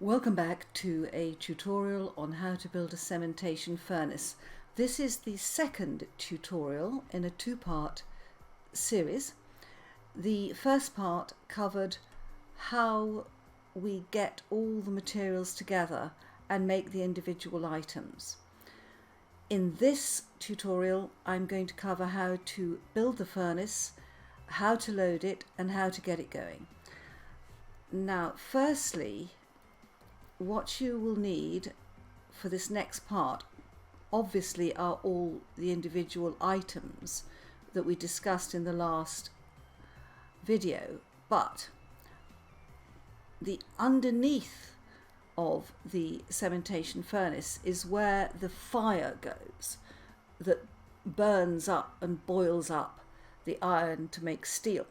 Welcome back to a tutorial on how to build a cementation furnace. This is the second tutorial in a two-part series. The first part covered how we get all the materials together and make the individual items. In this tutorial, I'm going to cover how to build the furnace, how to load it, and how to get it going. Now, firstly, what you will need for this next part obviously are all the individual items that we discussed in the last video, but the underneath of the cementation furnace is where the fire goes that burns up and boils up the iron to make steel.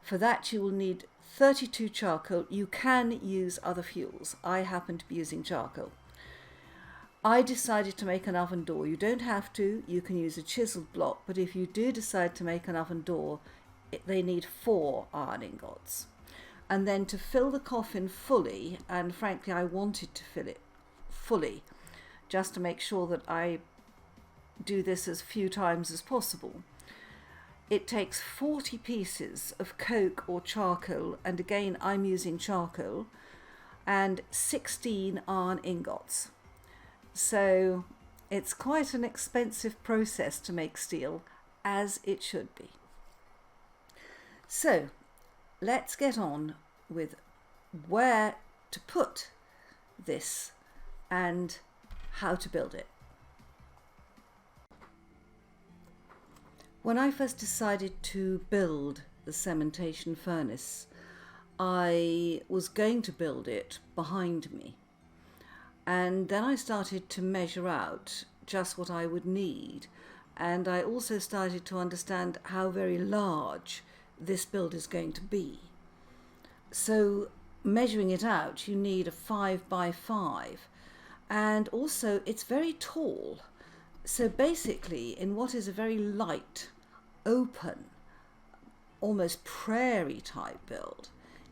For that you will need 32 charcoal. You can use other fuels. I happen to be using charcoal. I decided to make an oven door. You don't have to. You can use a chiseled block, but if you do decide to make an oven door, they need 4 iron ingots. And then to fill the coffin fully, and frankly I wanted to fill it fully just to make sure that I do this as few times as possible, it takes 40 pieces of coke or charcoal, and again I'm using charcoal, and 16 iron ingots. So it's quite an expensive process to make steel, as it should be. So let's get on with where to put this and how to build it. When I first decided to build the cementation furnace, I was going to build it behind me, and then I started to measure out just what I would need, and I also started to understand how very large this build is going to be. So measuring it out, you need a 5 by 5, and also it's very tall. So basically, in what is a very light, open, almost prairie type build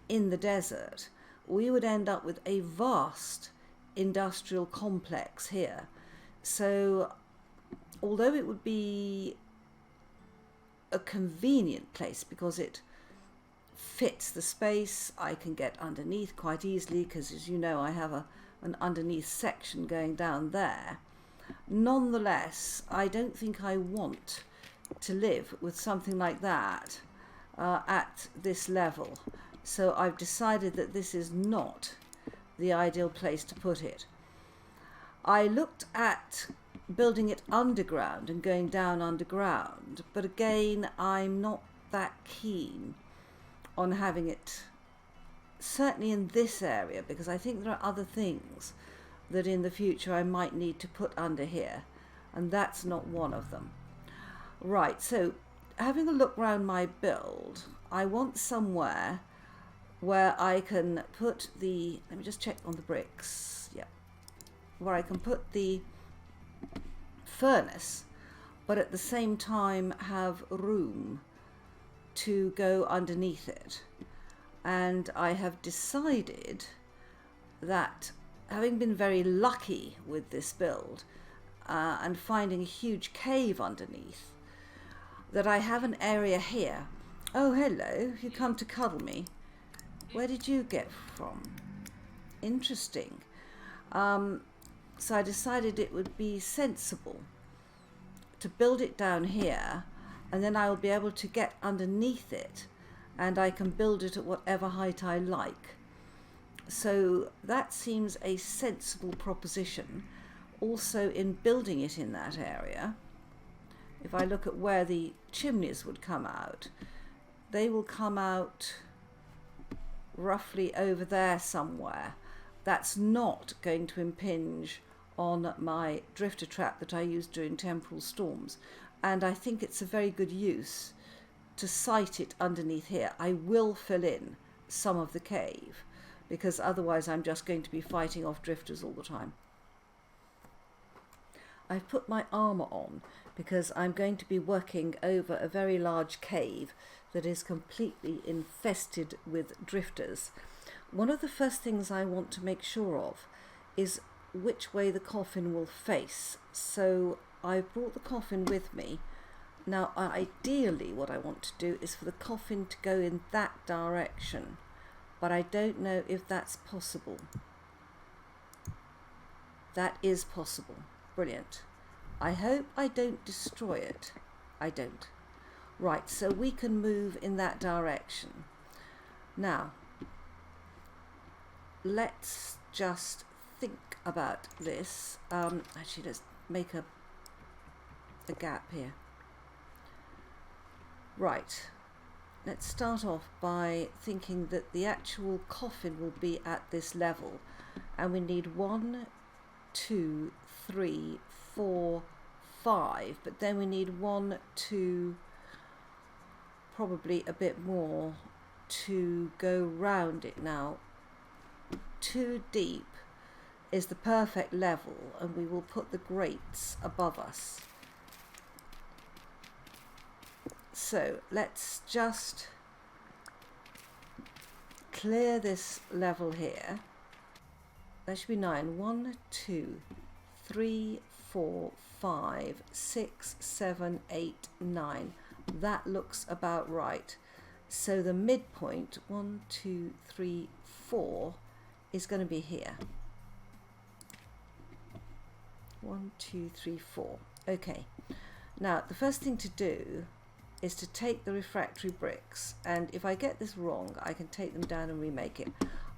in the desert, we would end up with a vast industrial complex here. So although it would be a convenient place because it fits the space, I can get underneath quite easily because, as you know, I have an underneath section going down there. Nonetheless, I don't think I want to live with something like that at this level. So I've decided that this is not the ideal place to put it. I looked at building it underground and going down underground, but again, I'm not that keen on having it, certainly in this area, because I think there are other things that in the future I might need to put under here, and that's not one of them. Right, so having a look round my build, I want somewhere where I can put the, let me just check on the bricks, yeah, where I can put the furnace, but at the same time have room to go underneath it. And I have decided that, having been very lucky with this build and finding a huge cave underneath, that I have an area here. Oh, hello, you come to cuddle me. Where did you get from? Interesting. So I decided it would be sensible to build it down here, and then I will be able to get underneath it, and I can build it at whatever height I like. So that seems a sensible proposition. Also, in building it in that area, if I look at where the chimneys would come out, they will come out roughly over there somewhere. That's not going to impinge on my drifter trap that I use during temporal storms, and I think it's a very good use to site it underneath here. I will fill in some of the cave, because otherwise I'm just going to be fighting off drifters all the time. I've put my armour on because I'm going to be working over a very large cave that is completely infested with drifters. one of the first things I want to make sure of is which way the coffin will face. So I've brought the coffin with me. Now ideally what I want to do is for the coffin to go in that direction, but I don't know if that's possible. That is possible. Brilliant. I hope I don't destroy it. I don't. Right, so we can move in that direction. Now, let's just think about this. Actually, let's make a gap here. Right, let's start off by thinking that the actual coffin will be at this level, and we need 1, 2, 3, 4, 5, but then we need 1, 2, probably a bit more to go round it. Now 2 deep is the perfect level, and we will put the grates above us. So let's just clear this level here. That should be 9. 1, 2, 3, 4, 5, 6, 7, 8, 9. That looks about right. So the midpoint, 1, 2, 3, 4, is going to be here. 1, 2, 3, 4. Okay. Now the first thing to do is to take the refractory bricks, and if I get this wrong I can take them down and remake it.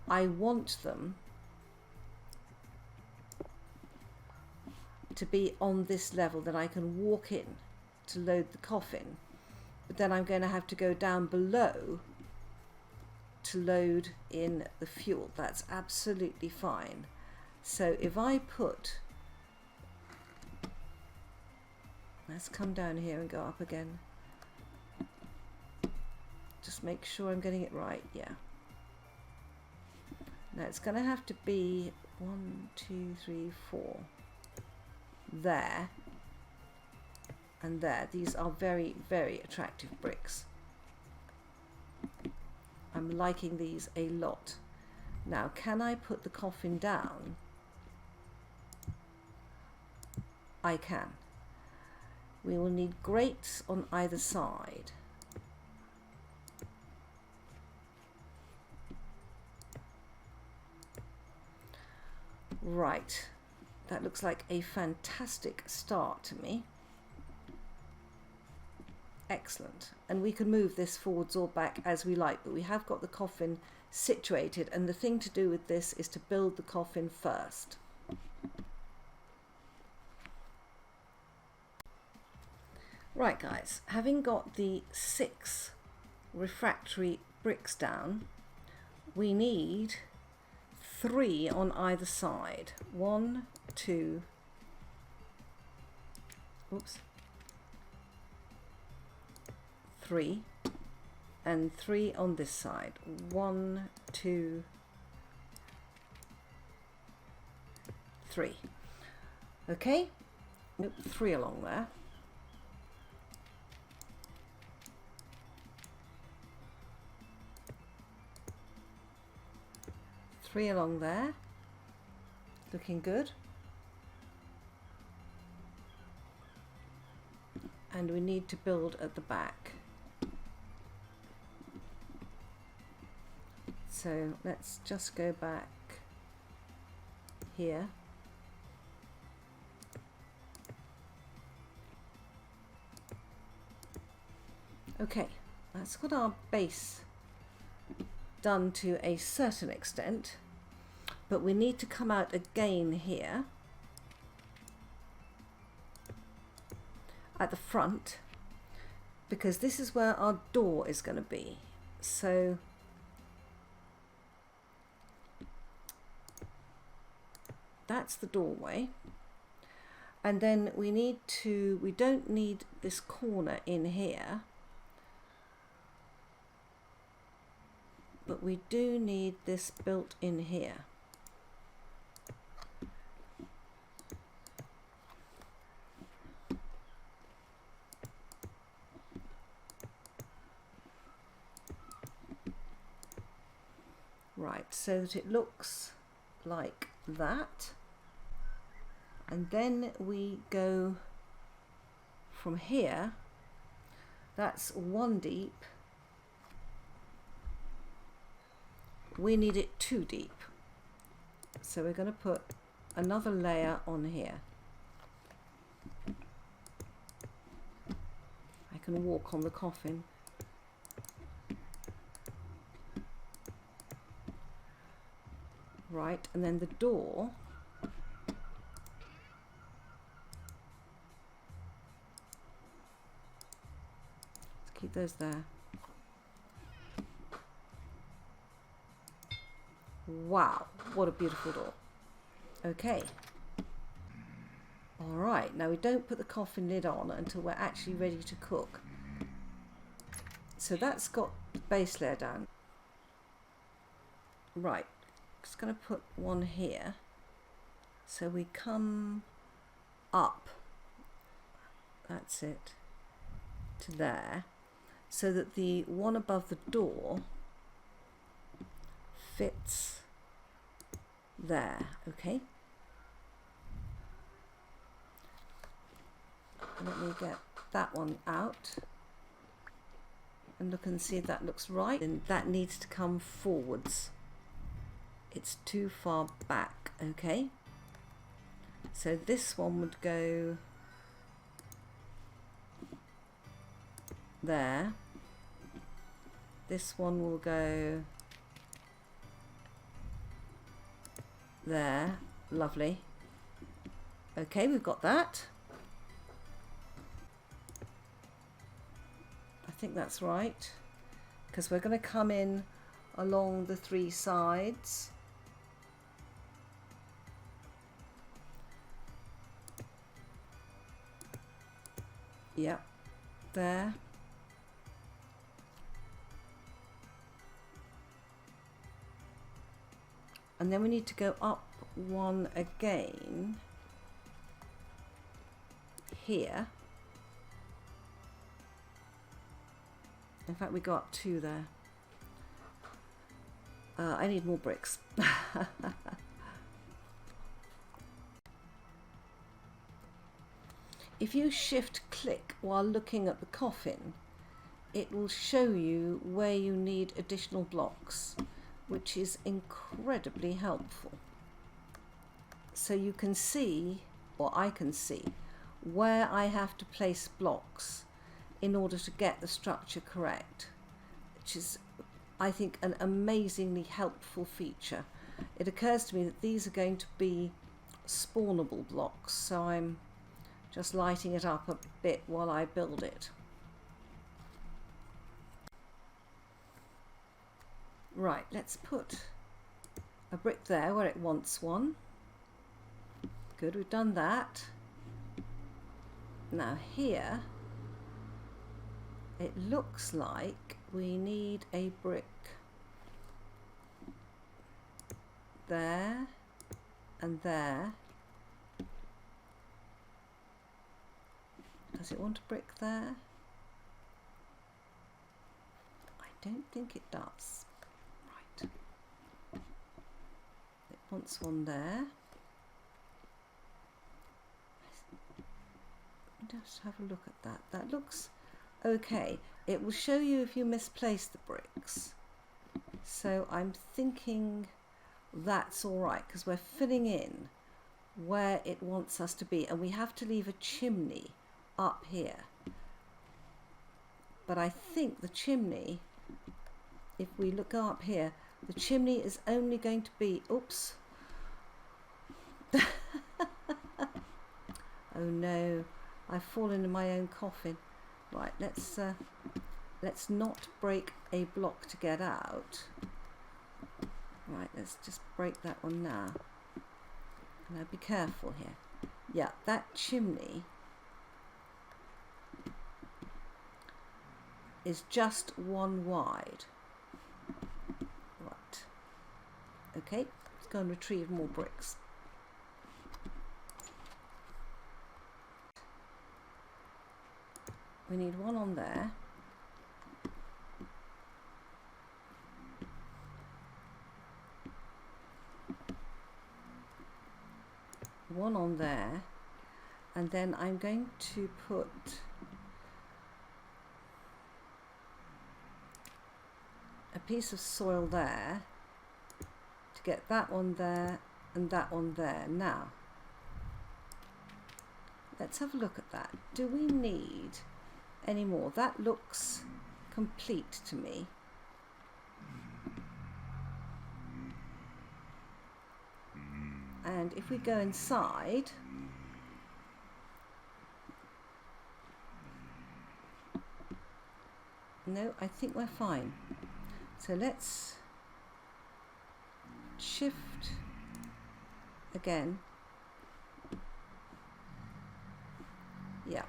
I want them to be on this level, that I can walk in to load the coffin, but then I'm going to have to go down below to load in the fuel. That's absolutely fine. So if I put, let's come down here and go up again. Just make sure I'm getting it right. Yeah. Now it's going to have to be 1, 2, 3, 4. There and there. These are very, very attractive bricks. I'm liking these a lot. Now, can I put the coffin down? I can. We will need grates on either side. Right. That looks like a fantastic start to me. Excellent. And we can move this forwards or back as we like, but we have got the coffin situated, and the thing to do with this is to build the coffin first. Right guys, having got the 6 refractory bricks down, we need 3 on either side. 1, 2, oops, 3, and 3 on this side. 1, 2, 3. Okay, nope, 3 along there. Three along there, looking good. And we need to build at the back. So let's just go back here. Okay, that's got our base done to a certain extent, but we need to come out again here at the front, because this is where our door is going to be. So that's the doorway, and then we don't need this corner in here, but we do need this built in here. Right, so that it looks like that. And then we go from here, that's 1 deep, we need it 2 deep. So we're going to put another layer on here. I can walk on the coffin. Right, and then the door, let's keep those there. Wow, what a beautiful door. Okay. All right, now we don't put the coffin lid on until we're actually ready to cook. So that's got the base layer down. Right, just going to put one here. So we come up, that's it, to there, so that the one above the door fits there, okay? Let me get that one out and look and see if that looks right. And that needs to come forwards. It's too far back, okay? So this one would go there. This one will go there. Lovely. Okay, we've got that. I think that's right, because we're going to come in along the 3 sides. Yep, there. And then we need to go up one again here. In fact, we go up 2 there. I need more bricks. If you shift click while looking at the coffin, it will show you where you need additional blocks, which is incredibly helpful. So you can see, or I can see, where I have to place blocks in order to get the structure correct, which is, I think, an amazingly helpful feature. It occurs to me that these are going to be spawnable blocks, so I'm just lighting it up a bit while I build it. Right, let's put a brick there where it wants one. Good, we've done that. Now here, it looks like we need a brick there and there. Does it want a brick there? I don't think it does. Right. It wants one there. Just have a look at that. That looks okay. It will show you if you misplace the bricks. So I'm thinking that's all right, because we're filling in where it wants us to be, and we have to leave a chimney up here. But I think the chimney, if we look up here, the chimney is only going to be, oops. Oh no, I've fallen in my own coffin. Right, let's not break a block to get out. Right, let's just break that one now. Now be careful here. Yeah, that chimney is just 1 wide. Right. Okay, let's go and retrieve more bricks. We need one on there. one on there, and then I'm going to put a piece of soil there to get that one there and that one there. Now let's have a look at that. Do we need any more? That looks complete to me. And if we go inside, no, I think we're fine. So let's shift again. Yeah.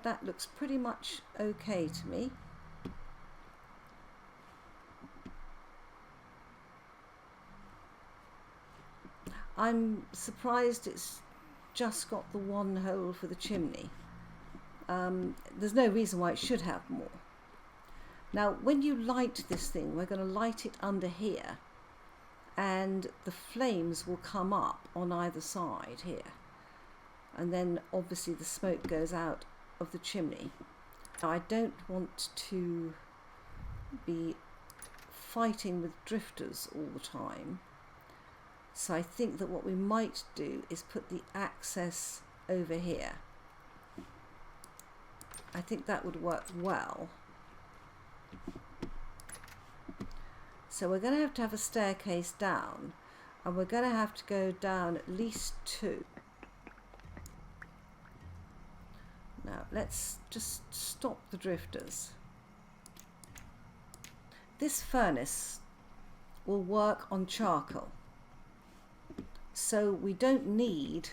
That looks pretty much okay to me. I'm surprised it's just got the one hole for the chimney. There's no reason why it should have more. Now when you light this thing, we're going to light it under here, and the flames will come up on either side here, and then obviously the smoke goes out of the chimney. Now, I don't want to be fighting with drifters all the time, so I think that what we might do is put the access over here. I think that would work well. So we're going to have a staircase down, and we're going to have to go down at least 2. Now let's just stop the drifters. This furnace will work on charcoal, so we don't need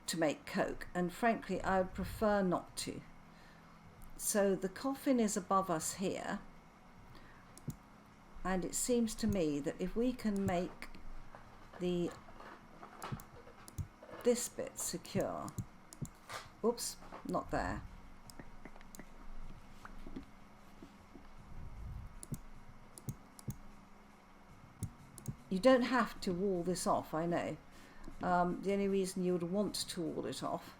to make coke, and frankly I would prefer not to. So the coffin is above us here, and it seems to me that if we can make this bit secure, oops, not there. You don't have to wall this off, I know. The only reason you would want to wall it off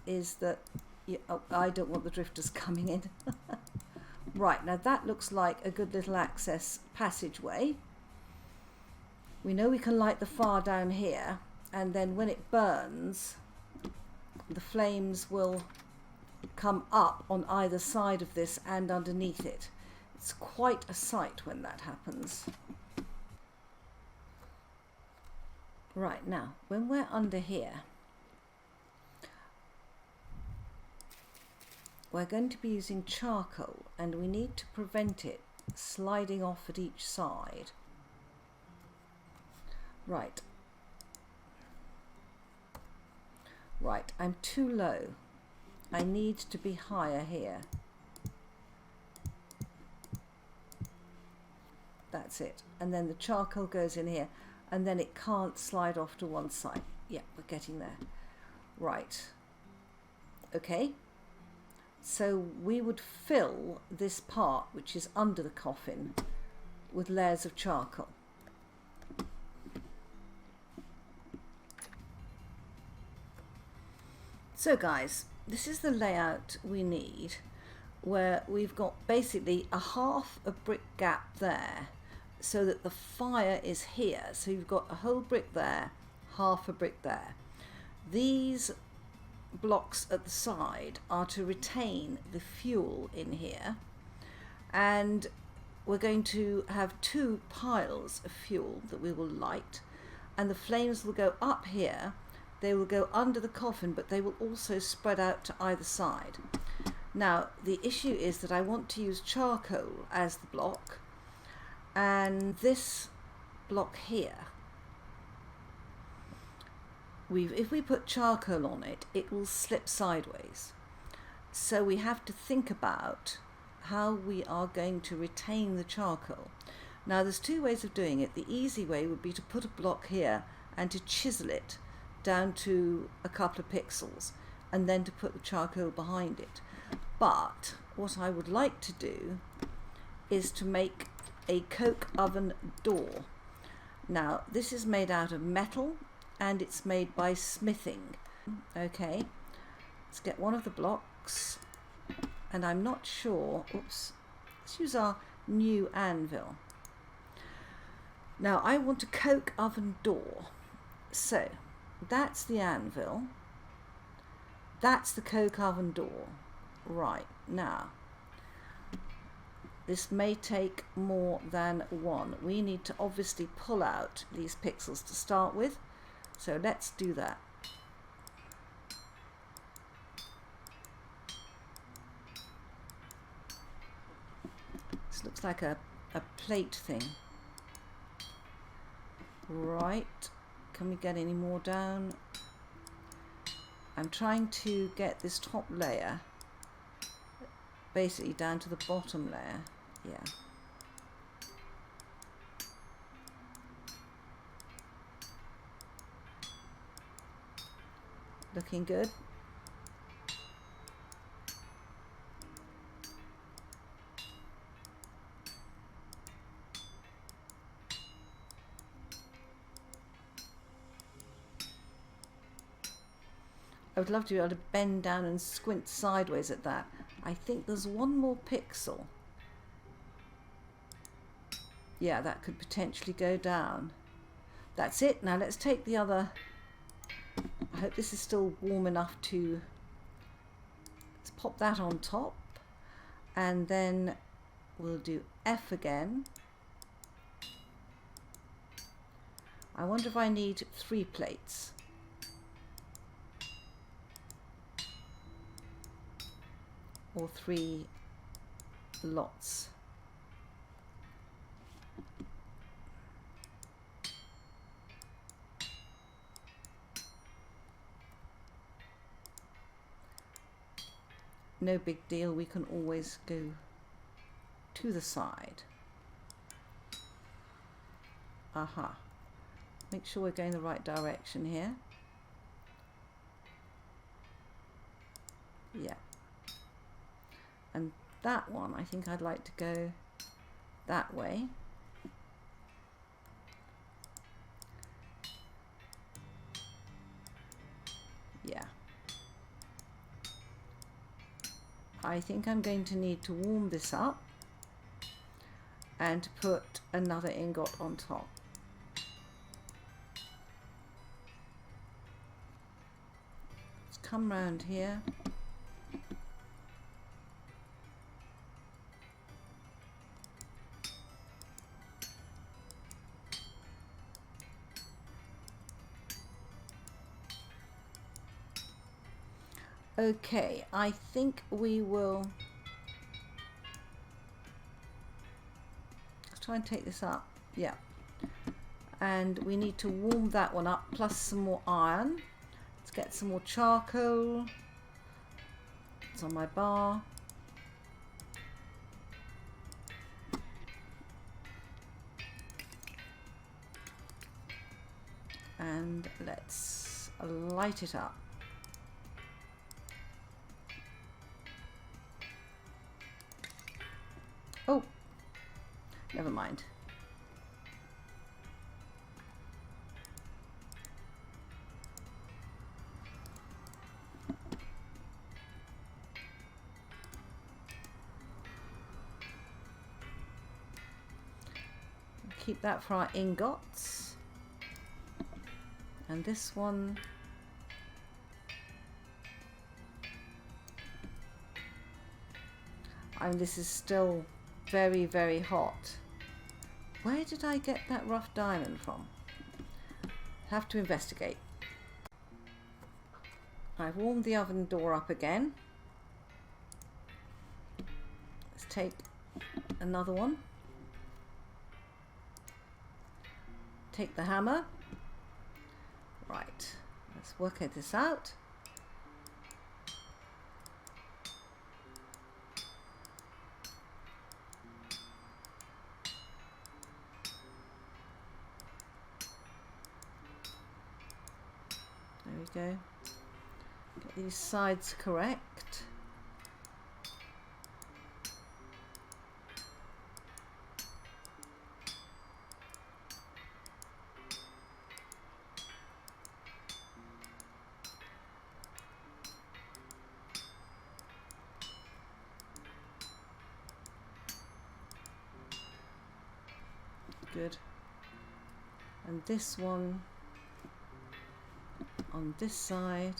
is that I don't want the drifters coming in. Right, now that looks like a good little access passageway. We know we can light the fire down here, and then when it burns, the flames will come up on either side of this and underneath it. It's quite a sight when that happens. Right, now when we're under here, we're going to be using charcoal, and we need to prevent it sliding off at each side. Right. Right, I'm too low. I need to be higher here. That's it. And then the charcoal goes in here, and then it can't slide off to one side. Yeah, we're getting there. Right. Okay. So we would fill this part, which is under the coffin, with layers of charcoal. So guys, this is the layout we need, where we've got basically a half a brick gap there, so that the fire is here. So you've got a whole brick there, half a brick there. These blocks at the side are to retain the fuel in here, and we're going to have 2 piles of fuel that we will light, and the flames will go up here. They will go under the coffin, but they will also spread out to either side. Now the issue is that I want to use charcoal as the block, and this block here, if we put charcoal on it, it will slip sideways. So we have to think about how we are going to retain the charcoal. Now there's 2 ways of doing it. The easy way would be to put a block here and to chisel it down to a couple of pixels, and then to put the charcoal behind it. But what I would like to do is to make a coke oven door. Now this is made out of metal and it's made by smithing. Okay, let's get one of the blocks, and I'm not sure, oops, let's use our new anvil. Now I want a coke oven door, so that's the anvil, that's the coke oven door. Right, now this may take more than one. We need to obviously pull out these pixels to start with, so let's do that. This looks like a plate thing. Right, can we get any more down? I'm trying to get this top layer basically down to the bottom layer. Yeah. Looking good. I would love to be able to bend down and squint sideways at that. I think there's one more pixel. Yeah, that could potentially go down. That's it. Now let's take the other. I hope this is still warm enough to. Let's pop that on top. And then we'll do F again. I wonder if I need 3 plates. Or 3 lots. No big deal, we can always go to the side. Aha. Make sure we're going the right direction here. Yeah. And that one, I think I'd like to go that way. Yeah. I think I'm going to need to warm this up and to put another ingot on top. Let's come round here. Okay, I think we will. Let's try and take this up. Yeah. And we need to warm that one up, plus some more iron. Let's get some more charcoal. It's on my bar. And let's light it up. Oh, never mind. Keep that for our ingots. And this one, and this is still very, very hot. Where did I get that rough diamond from? Have to investigate. I've warmed the oven door up again. Let's take another one. Take the hammer. Right, let's work this out. There we go. Get these sides correct. Good. And this one on this side.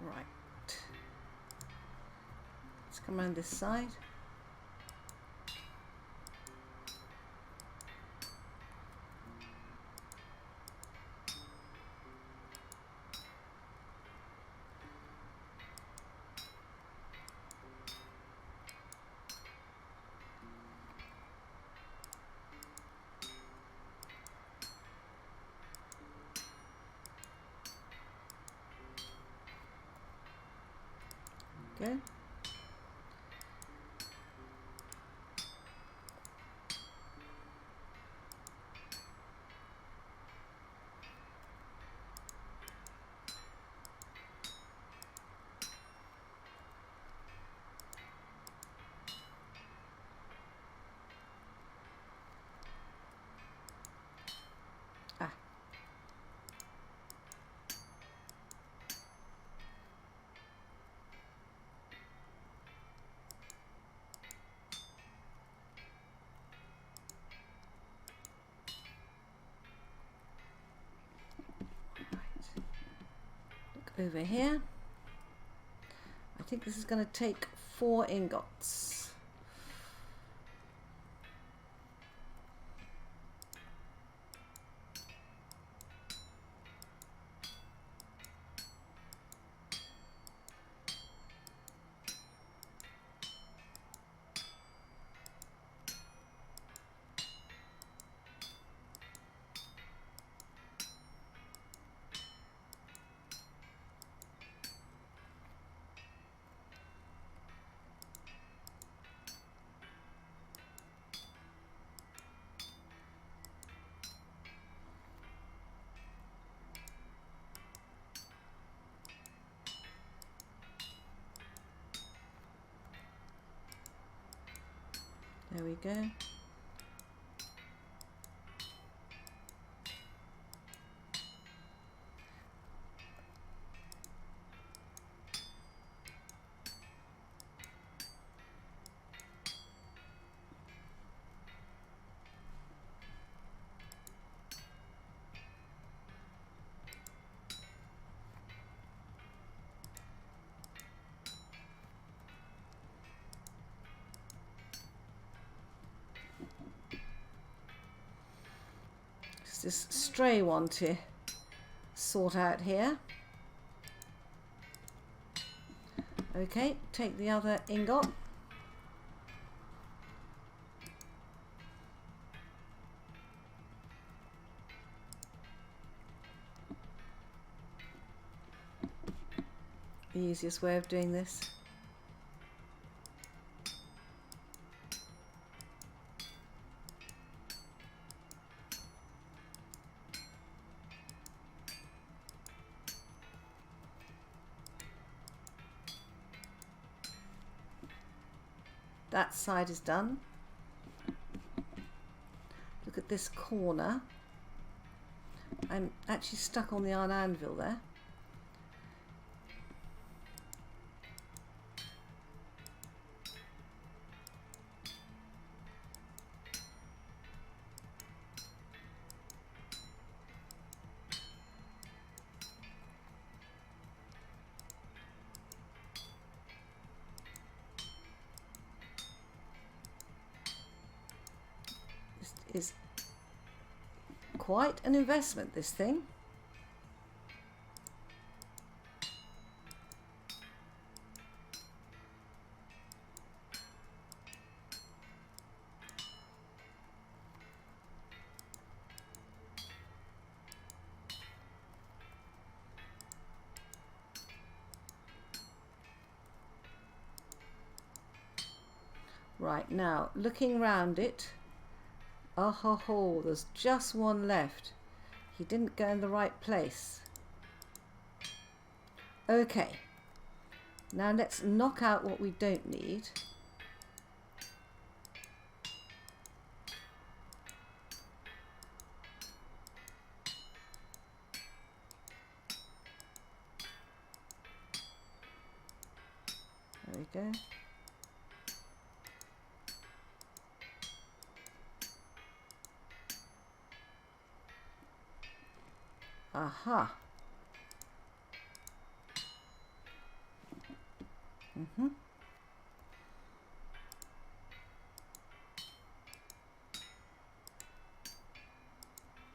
Right. Let's come around this side. Good. Ah. Over here. I think this is going to take 4 ingots. There we go. This stray one to sort out here. Okay, take the other ingot. The easiest way of doing this. That side is done. Look at this corner. I'm actually stuck on the iron anvil there. Is quite an investment, this thing. Right, now looking round it, oh ho ho, there's just one left. He didn't go in the right place. Okay, now let's knock out what we don't need. There we go. Aha.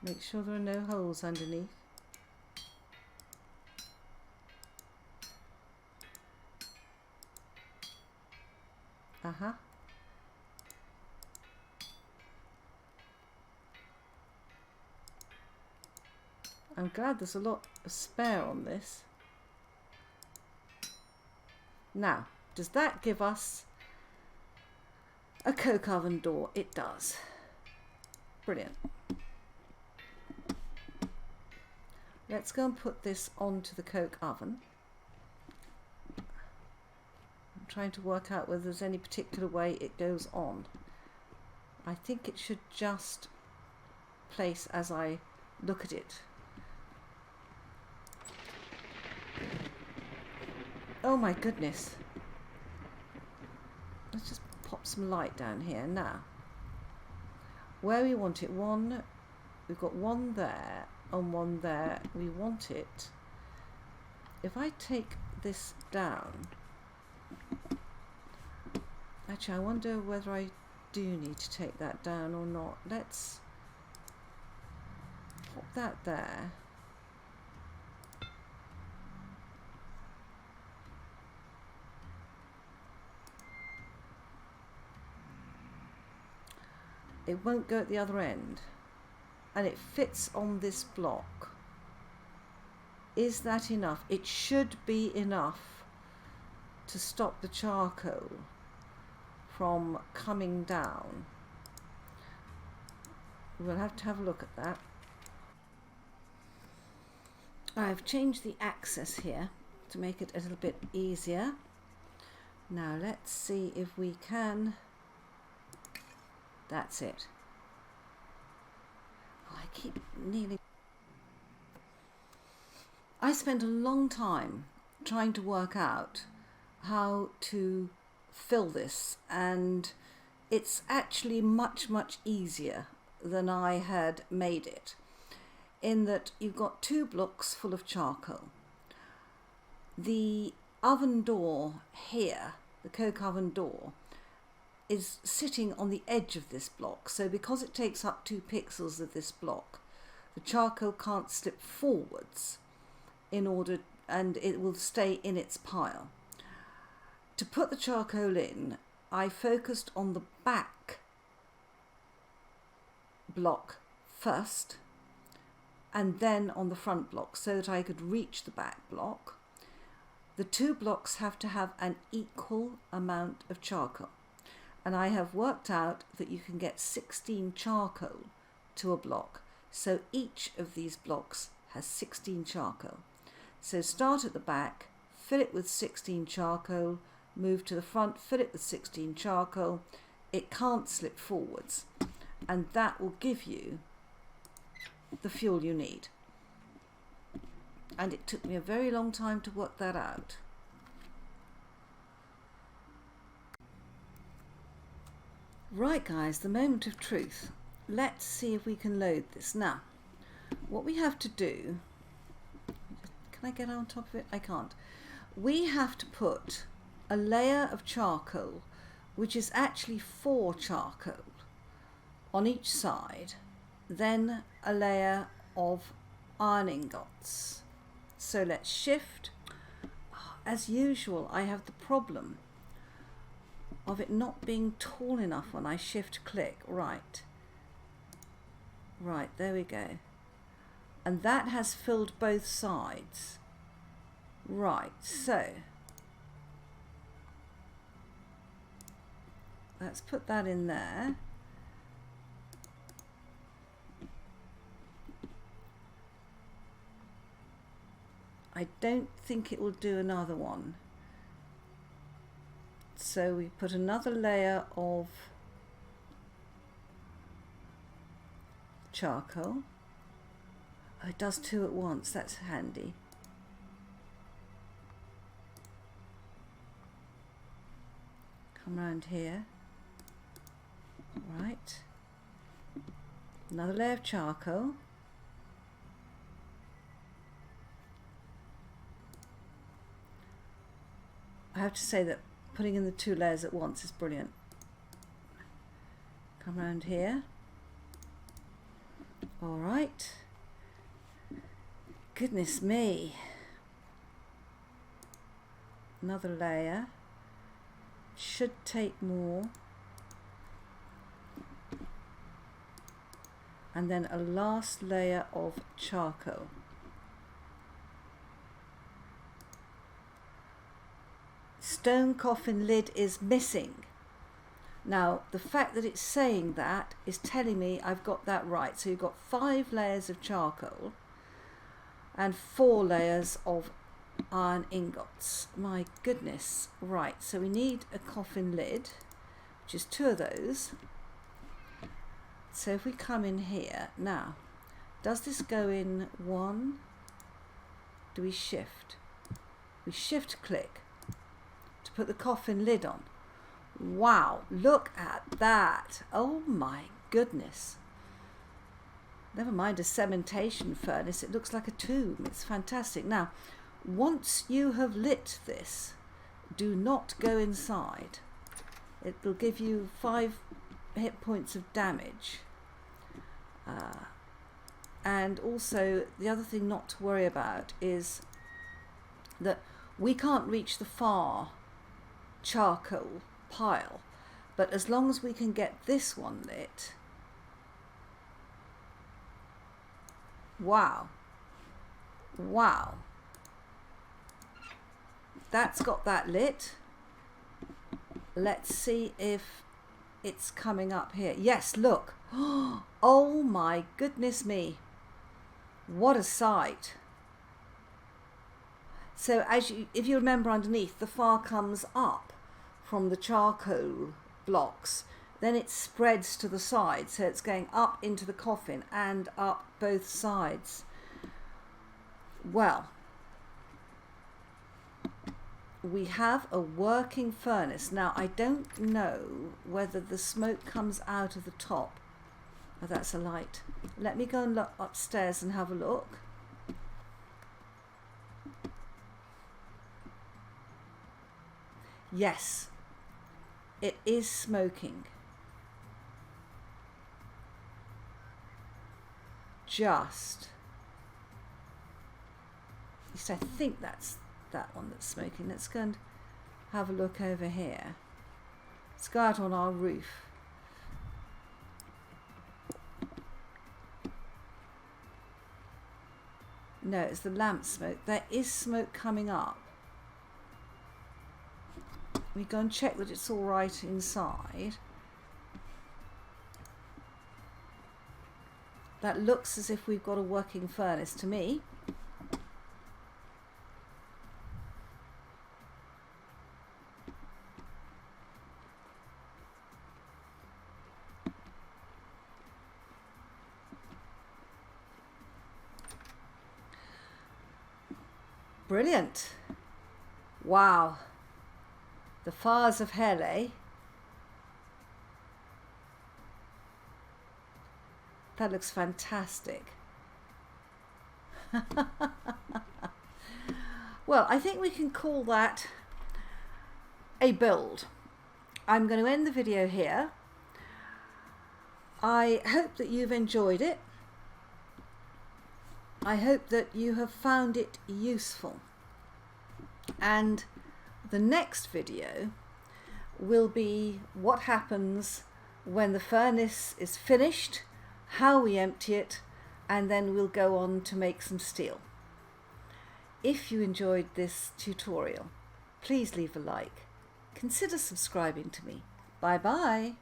Make sure there are no holes underneath. Aha. I'm glad there's a lot spare on this. Now, does that give us a coke oven door? It does. Brilliant. Let's go and put this onto the coke oven. I'm trying to work out whether there's any particular way it goes on. I think it should just place as I look at it. Oh my goodness. Let's just pop some light down here now. Where we want it, one, we've got one there and one there. We want it. If I take this down, actually I wonder whether I do need to take that down or not. Let's pop that there. It won't go at the other end, and it fits on this block. Is that enough? It should be enough to stop the charcoal from coming down. We'll have to have a look at that. I've changed the axis here to make it a little bit easier. Now let's see if we can. That's it. Oh, I keep nearly... I spent a long time trying to work out how to fill this, and it's actually much easier than I had made it, in that you've got two blocks full of charcoal. The oven door here, the coke oven door, is sitting on the edge of this block, so because it takes up 2 pixels of this block, the charcoal can't slip forwards in order, and it will stay in its pile. To put the charcoal in, I focused on the back block first and then on the front block so that I could reach the back block. The 2 blocks have to have an equal amount of charcoal. And I have worked out that you can get 16 charcoal to a block. So each of these blocks has 16 charcoal. So start at the back, fill it with 16 charcoal, move to the front, fill it with 16 charcoal. It can't slip forwards. And that will give you the fuel you need. And it took me a very long time to work that out. Right guys, the moment of truth. Let's see if we can load this. Now, what we have to do, can I get on top of it? I can't. We have to put a layer of charcoal, which is actually 4 charcoal on each side, then a layer of iron ingots. So let's shift. As usual, I have the problem of it not being tall enough when I shift click. Right, there we go. And that has filled both sides. Right, so let's put that in there. I don't think it will do another one. So we put another layer of charcoal. Oh, it does two at once, that's handy. Come around here. Right. Another layer of charcoal. I have to say that putting in the two layers at once is brilliant. Come around here. All right. Goodness me. Another layer. Should take more. And then a last layer of charcoal. Stone coffin lid is missing. Now, the fact that it's saying that is telling me I've got that right. So you've got 5 layers of charcoal and 4 layers of iron ingots. My goodness. Right, so we need a coffin lid, which is 2 of those. So if we come in here, now, does this go in 1? Do we shift? We shift click to put the coffin lid on. Wow, look at that. Oh my goodness. Never mind a cementation furnace, it looks like a tomb. It's fantastic. Now, once you have lit this, do not go inside. It will give you 5 hit points of damage. And also, the other thing not to worry about is that we can't reach the far charcoal pile, but as long as we can get this one lit. Wow, wow, that's got that lit. Let's see if it's coming up here. Yes, look. Oh my goodness me, what a sight. So if you remember, underneath the fire comes up from the charcoal blocks, then it spreads to the side, so it's going up into the coffin and up both sides. Well, we have a working furnace. Now, I don't know whether the smoke comes out of the top. Oh, that's a light. Let me go and look upstairs and have a look. Yes, it is smoking. Just. At least I think that's that one that's smoking. Let's go and have a look over here. Let's go out on our roof. No, it's the lamp smoke. There is smoke coming up. We go and check that it's all right inside. That looks as if we've got a working furnace to me. Brilliant. Wow. The fires of hell, eh? That looks fantastic. Well, I think we can call that a build. I'm going to end the video here. I hope that you've enjoyed it. I hope that you have found it useful. And the next video will be what happens when the furnace is finished, how we empty it, and then we'll go on to make some steel. If you enjoyed this tutorial, please leave a like. Consider subscribing to me. Bye bye.